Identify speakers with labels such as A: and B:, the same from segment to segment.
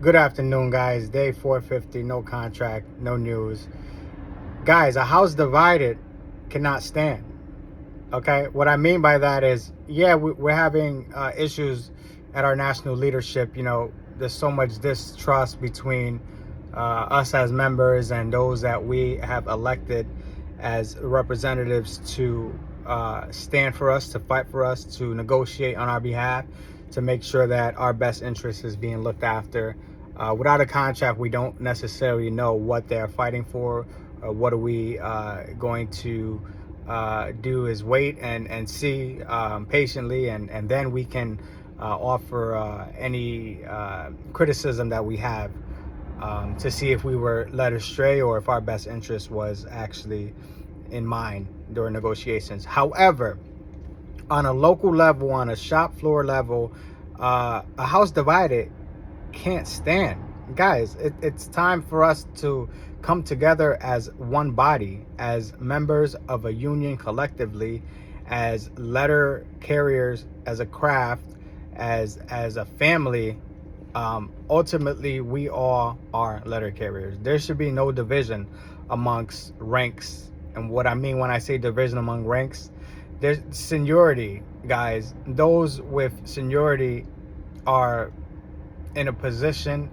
A: Good afternoon, guys. Day 450, no contract, no news. Guys, a house divided cannot stand. Okay? What I mean by that is, yeah, we're having issues at our national leadership. There's so much distrust between us as members and those that we have elected as representatives to stand for us, to fight for us, to negotiate on our behalf, to make sure that our best interest is being looked after. Without a contract, we don't necessarily know what they're fighting for. What are we going to do is wait and see patiently, and then we can offer any criticism that we have to see if we were led astray or if our best interest was actually in mind during negotiations. However, on a local level, on a shop floor level, a house divided can't stand. Guys, it's time for us to come together as one body, as members of a union collectively, as letter carriers, as a craft, as a family. Ultimately, we all are letter carriers. There should be no division amongst ranks. And what I mean when I say division among ranks, there's seniority, guys. Those with seniority are in a position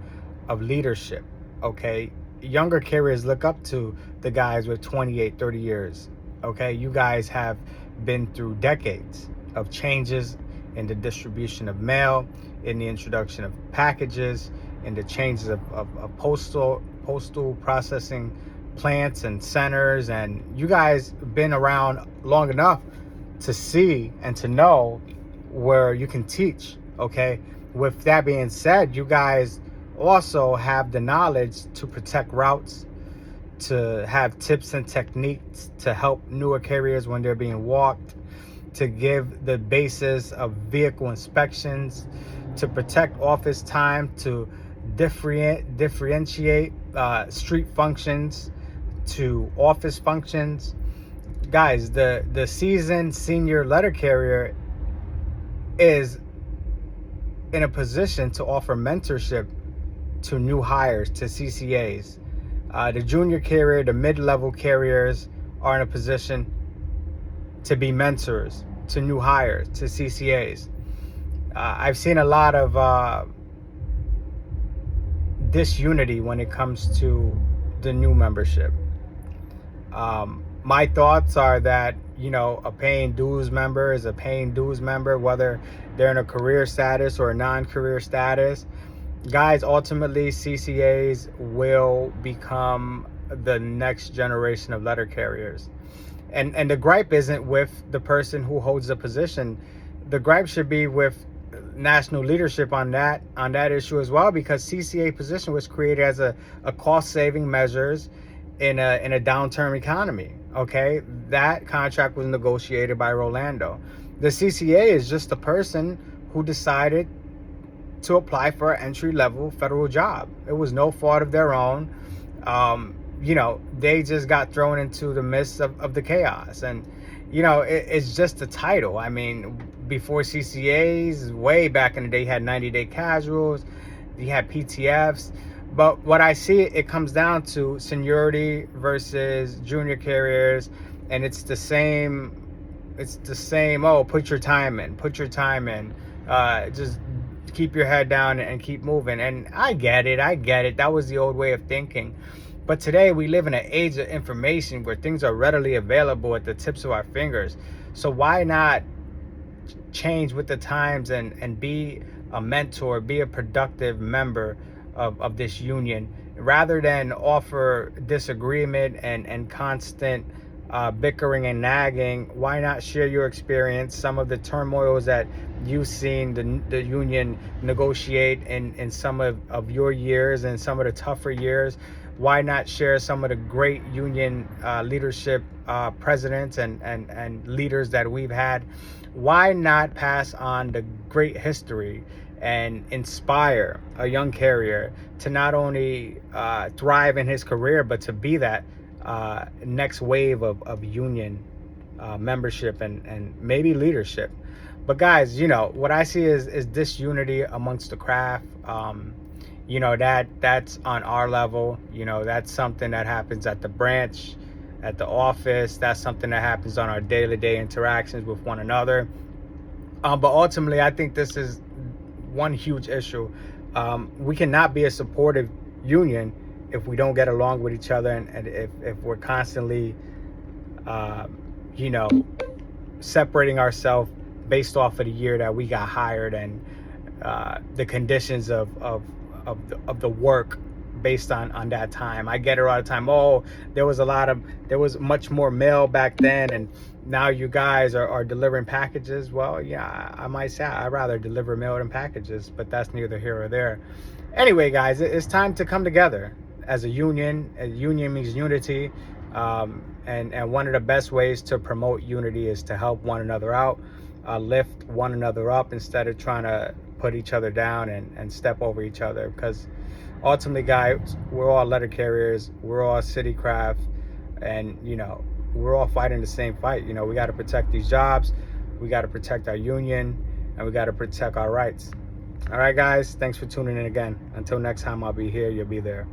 A: of leadership. Okay, younger carriers look up to the guys with 28, 30 years. Okay, you guys have been through decades of changes in the distribution of mail, in the introduction of packages, in the changes of postal processing plants and centers, and you guys been around long enough to see and to know where you can teach. Okay, with that being said, you guys also have the knowledge to protect routes, to have tips and techniques to help newer carriers when they're being walked, to give the basis of vehicle inspections, to protect office time, to differentiate street functions to office functions. Guys, the seasoned senior letter carrier is in a position to offer mentorship to new hires, to CCAs. The junior carrier, the mid-level carriers are in a position to be mentors to new hires, to CCAs. I've seen a lot of disunity when it comes to the new membership. My thoughts are that, a paying dues member is a paying dues member, whether they're in a career status or a non-career status. Guys, ultimately, CCAs will become the next generation of letter carriers. And the gripe isn't with the person who holds the position. The gripe should be with national leadership on that issue as well, because CCA position was created as a cost-saving measures in a downturn economy. Okay, that contract was negotiated by Rolando. The CCA is just a person who decided to apply for an entry-level federal job. It was no fault of their own. They just got thrown into the midst of the chaos. And, it's just a title. I mean, before CCAs, way back in the day, you had 90-day casuals, you had PTFs. But what I see, it comes down to seniority versus junior carriers. And it's the same, oh, put your time in. Just keep your head down and keep moving. And I get it. That was the old way of thinking. But today we live in an age of information where things are readily available at the tips of our fingers. So why not change with the times and be a mentor, be a productive member of this union, rather than offer disagreement and constant bickering and nagging? Why not share your experience, some of the turmoils that you've seen the union negotiate in some of your years and some of the tougher years? Why not share some of the great union leadership presidents and leaders that we've had? Why not pass on the great history and inspire a young carrier to not only thrive in his career, but to be that next wave of union membership and maybe leadership? But guys, what I see is disunity amongst the craft. you know, that's on our level. You know, that's something that happens at the branch, at the office. That's something that happens on our day-to-day interactions with one another. But ultimately, I think this is one huge issue. We cannot be a supportive union if we don't get along with each other, and if we're constantly, you know, separating ourselves based off of the year that we got hired, and the conditions of the work based on that time. I get it all the time. Oh, there was much more mail back then, and now you guys are delivering packages. Well, yeah, I might say I'd rather deliver mail than packages, but that's neither here or there. Anyway, guys, it's time to come together as a union. A union means unity, and one of the best ways to promote unity is to help one another out, lift one another up instead of trying to put each other down and step over each other. Because ultimately, guys, we're all letter carriers, we're all city craft, and you know, we're all fighting the same fight. You know, we got to protect these jobs, we got to protect our union, and we got to protect our rights. All right, guys, thanks for tuning in again. Until next time, I'll be here, you'll be there.